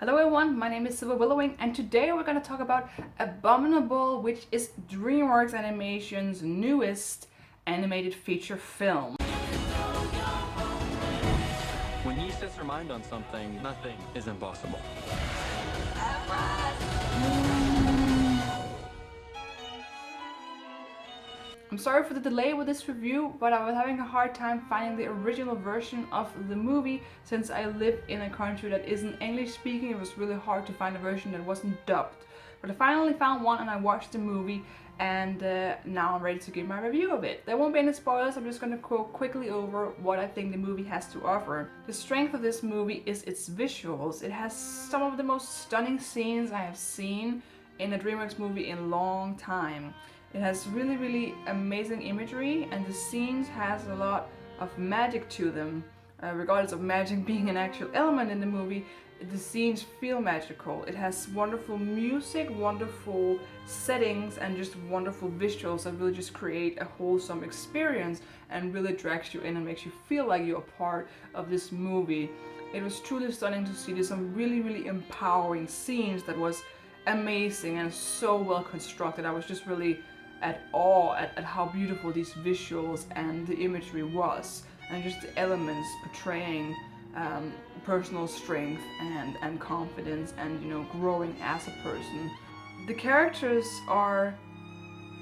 Hello everyone, my name is Silver Willowing and today we're going to talk about Abominable, which is Dreamworks Animation's newest animated feature film. When he sets her mind on something, nothing is impossible. I'm sorry for the delay with this review, but I was having a hard time finding the original version of the movie since I live in a country that isn't English speaking. It was really hard to find a version that wasn't dubbed. But I finally found one and I watched the movie, and now I'm ready to give my review of it. There won't be any spoilers, I'm just going to go quickly over what I think the movie has to offer. The strength of this movie is its visuals. It has some of the most stunning scenes I have seen in a DreamWorks movie in a long time. It has really amazing imagery, and the scenes has a lot of magic to them. Regardless of magic being an actual element in the movie, the scenes feel magical. It has wonderful music, wonderful settings, and just wonderful visuals that really just create a wholesome experience and really drags you in and makes you feel like you're a part of this movie. It was truly stunning to see. There's some really empowering scenes that was amazing and so well constructed. I was just really at awe at how beautiful these visuals and the imagery was, and just the elements portraying personal strength and confidence and, you know, growing as a person. The characters are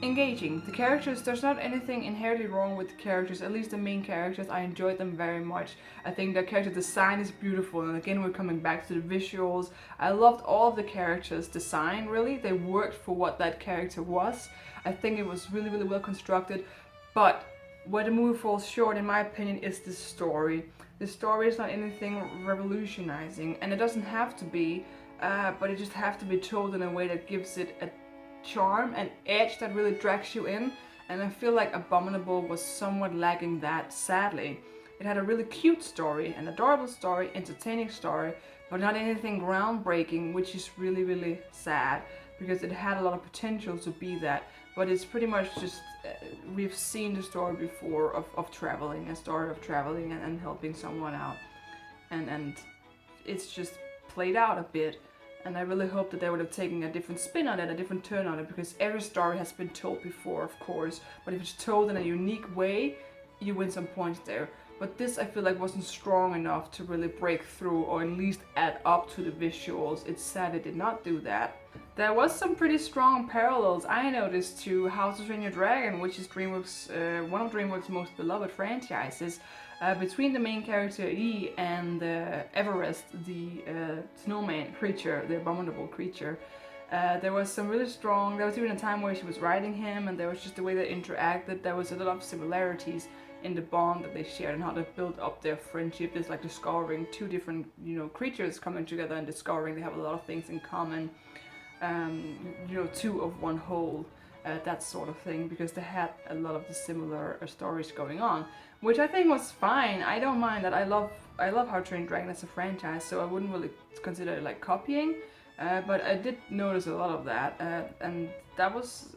engaging. The characters, there's not anything inherently wrong with the characters, at least the main characters. I enjoyed them very much. I think the character design is beautiful, and again we're coming back to the visuals. I loved all of the characters' design, really. They worked for what that character was. I think it was really well constructed, but where the movie falls short, in my opinion, is the story. The story is not anything revolutionizing, and it doesn't have to be, but it just has to be told in a way that gives it a charm and edge that really drags you in, and I feel like Abominable was somewhat lacking that, sadly. It had a really cute story, an adorable story, entertaining story, but not anything groundbreaking, which is really sad, because it had a lot of potential to be that. But it's pretty much just, we've seen the story before of traveling, a story of traveling and helping someone out, and it's just played out a bit. And I really hope that they would have taken a different spin on it, a different turn on it, because every story has been told before, of course, but if it's told in a unique way, you win some points there. But this, I feel like, wasn't strong enough to really break through, or at least add up to the visuals. It's sad it did not do that. There was some pretty strong parallels I noticed to How to Train Your Dragon, which is DreamWorks, one of DreamWorks' most beloved franchises. Between the main character Yi and Everest, the snowman creature, the abominable creature, there was some really strong. There was even a time where she was riding him, and there was just the way they interacted. There was a lot of similarities in the bond that they shared and how they built up their friendship. It's like discovering two different, you know, creatures coming together and discovering they have a lot of things in common. You know, two of one whole. That sort of thing, because they had a lot of the similar stories going on, which I think was fine. I don't mind that. I love How to Train Your Dragon as a franchise, so I wouldn't really consider it like copying, but I did notice a lot of that, and that was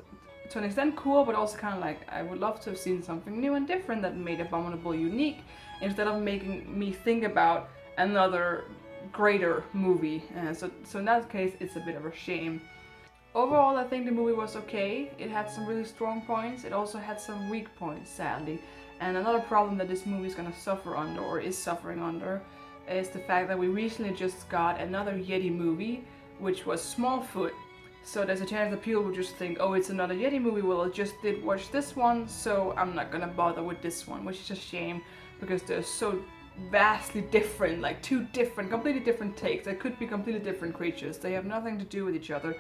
to an extent cool, but also kind of like I would love to have seen something new and different that made Abominable unique, instead of making me think about another greater movie. So in that case, it's a bit of a shame. Overall, I think the movie was okay. It had some really strong points. It also had some weak points, sadly. And another problem that this movie is going to suffer under, or is suffering under, is the fact that we recently just got another Yeti movie, which was Smallfoot. So there's a chance that people will just think, oh, it's another Yeti movie, well, I just did watch this one, so I'm not gonna bother with this one, which is a shame, because they're so vastly different, like two different, completely different takes. They could be completely different creatures. They have nothing to do with each other.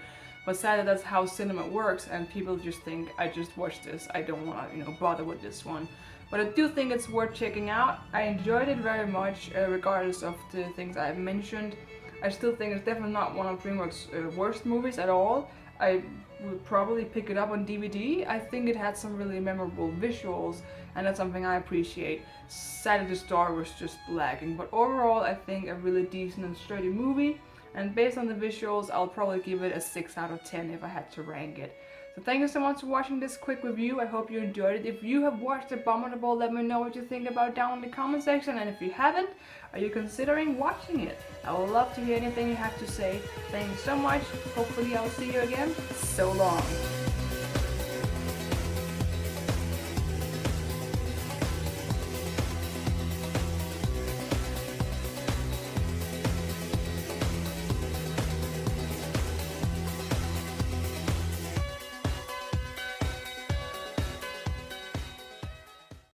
But sadly, that's how cinema works, and people just think, I just watched this, I don't want to, you know, bother with this one. But I do think it's worth checking out. I enjoyed it very much, regardless of the things I've mentioned. I still think it's definitely not one of DreamWorks' worst movies at all. I would probably pick it up on DVD. I think it had some really memorable visuals, and that's something I appreciate. Sadly, the story was just lacking, but overall, I think a really decent and sturdy movie. And based on the visuals, I'll probably give it a 6 out of 10 if I had to rank it. So thank you so much for watching this quick review. I hope you enjoyed it. If you have watched Abominable, let me know what you think about down in the comment section. And if you haven't, are you considering watching it? I would love to hear anything you have to say. Thank you so much. Hopefully I'll see you again. So long.